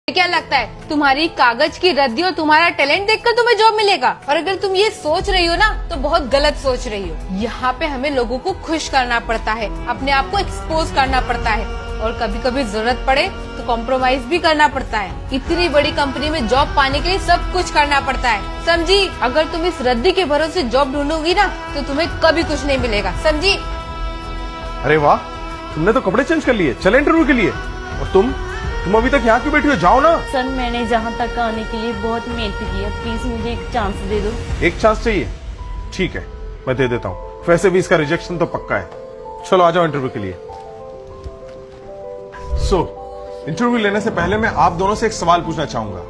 क्या लगता है तुम्हारी कागज की रद्दी और तुम्हारा टैलेंट देखकर तुम्हें जॉब मिलेगा? और अगर तुम ये सोच रही हो ना तो बहुत गलत सोच रही हो। यहाँ पे हमें लोगों को खुश करना पड़ता है, अपने आप को एक्सपोज करना पड़ता है और कभी कभी जरूरत पड़े तो कॉम्प्रोमाइज भी करना पड़ता है। इतनी बड़ी कंपनी में जॉब पाने के लिए सब कुछ करना पड़ता है, समझी? अगर तुम इस रद्दी के भरोसे जॉब ढूंढोगी ना तो तुम्हें कभी कुछ नहीं मिलेगा, समझी? अरे वाह, तुमने तो कपड़े चेंज कर लिए, चले इंटरव्यू के लिए। और तुम अभी तक यहाँ क्यों बैठी हो? जाओ ना। सर मैंने जहाँ तक आने के लिए बहुत मेहनत की है, प्लीज मुझे एक चांस दे दो। एक चांस चाहिए? ठीक है, मैं दे देता हूँ। वैसे भी इसका रिजेक्शन तो पक्का है। चलो आ जाओ इंटरव्यू के लिए। इंटरव्यू लेने से पहले मैं आप दोनों से एक सवाल पूछना चाहूंगा।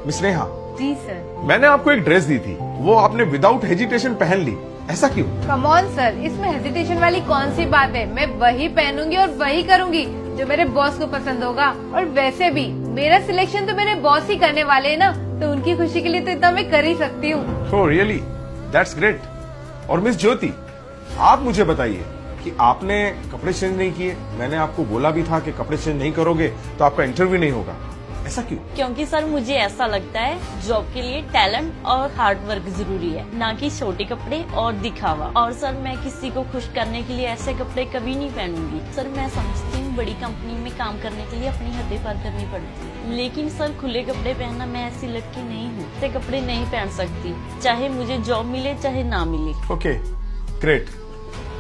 मिस नेहा, जी सर। मैंने आपको एक ड्रेस दी थी, वो आपने विदाउट हेजिटेशन पहन ली, ऐसा क्यों? कम ऑन सर, इसमें हेजिटेशन वाली कौन सी बात है? मैं वही पहनूंगी और वही करूंगी जो मेरे बॉस को पसंद होगा। और वैसे भी मेरा सिलेक्शन तो मेरे बॉस ही करने वाले हैं ना, तो उनकी खुशी के लिए तो इतना मैं कर ही सकती हूँ। Oh really, that's great. और मिस ज्योति, आप मुझे बताइए कि आपने कपड़े चेंज नहीं किए। मैंने आपको बोला भी था कि कपड़े चेंज नहीं करोगे तो आपका इंटरव्यू नहीं होगा, ऐसा क्यों? क्योंकि सर मुझे ऐसा लगता है जॉब के लिए टैलेंट और हार्ड वर्क जरूरी है, ना कि छोटे कपड़े और दिखावा। और सर मैं किसी को खुश करने के लिए ऐसे कपड़े कभी नहीं पहनूंगी। सर मैं समझती हूँ बड़ी कंपनी में काम करने के लिए अपनी हदें पार करनी पड़ती है, लेकिन सर खुले कपड़े पहनना, मैं ऐसी लड़की नहीं हूँ। ऐसे कपड़े नहीं पहन सकती, चाहे मुझे जॉब मिले चाहे ना मिले। Okay great.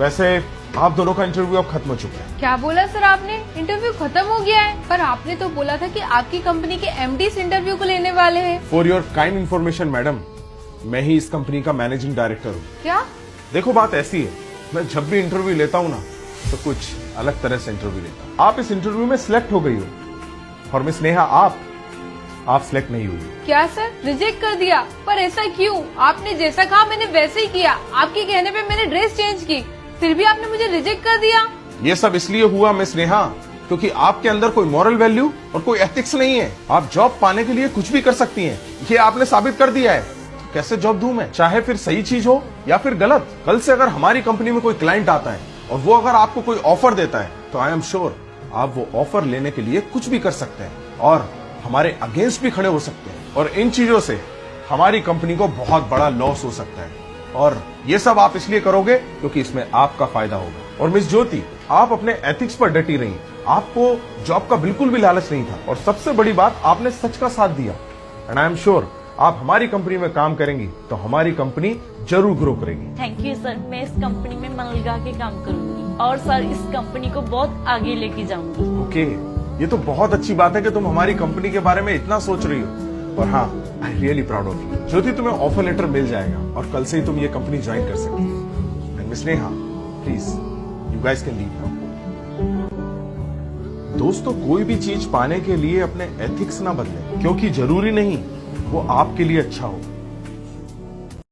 वैसे आप दोनों का इंटरव्यू अब खत्म हो चुका है। क्या बोला सर आपने? इंटरव्यू खत्म हो गया है? पर आपने तो बोला था कि आपकी कंपनी के एमडी इस इंटरव्यू को लेने वाले हैं। For your kind information madam, मैं ही इस कंपनी का मैनेजिंग डायरेक्टर हूँ। क्या? देखो बात ऐसी है, मैं जब भी इंटरव्यू लेता हूँ ना तो कुछ अलग तरह से इंटरव्यू लेता हूँ। आप इस इंटरव्यू में सिलेक्ट हो गई हो और मिस नेहा आप सिलेक्ट नहीं हुई। क्या सर, रिजेक्ट कर दिया? पर ऐसा क्यों? आपने जैसा कहा मैंने वैसे ही किया। आपके कहने पे मैंने ड्रेस चेंज की, फिर भी आपने मुझे रिजेक्ट कर दिया। ये सब इसलिए हुआ मिस नेहा क्योंकि आपके अंदर कोई मॉरल वैल्यू और कोई एथिक्स नहीं है। आप जॉब पाने के लिए कुछ भी कर सकती हैं, ये आपने साबित कर दिया है। कैसे जॉब दूं मैं, चाहे फिर सही चीज हो या फिर गलत। कल से अगर हमारी कंपनी में कोई क्लाइंट आता है और वो अगर आपको कोई ऑफर देता है तो आई एम श्योर आप वो ऑफर लेने के लिए कुछ भी कर सकते हैं और हमारे अगेंस्ट भी खड़े हो सकते हैं। और इन चीजों से हमारी कंपनी को बहुत बड़ा लॉस हो सकता है और ये सब आप इसलिए करोगे क्योंकि इसमें आपका फायदा होगा। और मिस ज्योति, आप अपने एथिक्स पर डटी रही। आपको जॉब का बिल्कुल भी लालच नहीं था और सबसे बड़ी बात, आपने सच का साथ दिया। एंड आई एम श्योर आप हमारी कंपनी में काम करेंगी तो हमारी कंपनी जरूर ग्रो करेगी। थैंक यू सर, मैं इस कंपनी में मन लगा के काम करूंगी और सर इस कंपनी को बहुत आगे लेके जाऊंगी। ओके, ये तो बहुत अच्छी बात है कि तुम हमारी कंपनी के बारे में इतना सोच रही हो। और हाँ, I really proud of you. Jyoti, तुम्हें ऑफर लेटर मिल जाएगा और कल से ही तुम ये कंपनी ज्वाइन कर सकती हो। And miss Neha, please you guys can leave now. दोस्तों, कोई भी चीज पाने के लिए अपने एथिक्स ना बदलें, क्योंकि जरूरी नहीं वो आपके लिए अच्छा हो।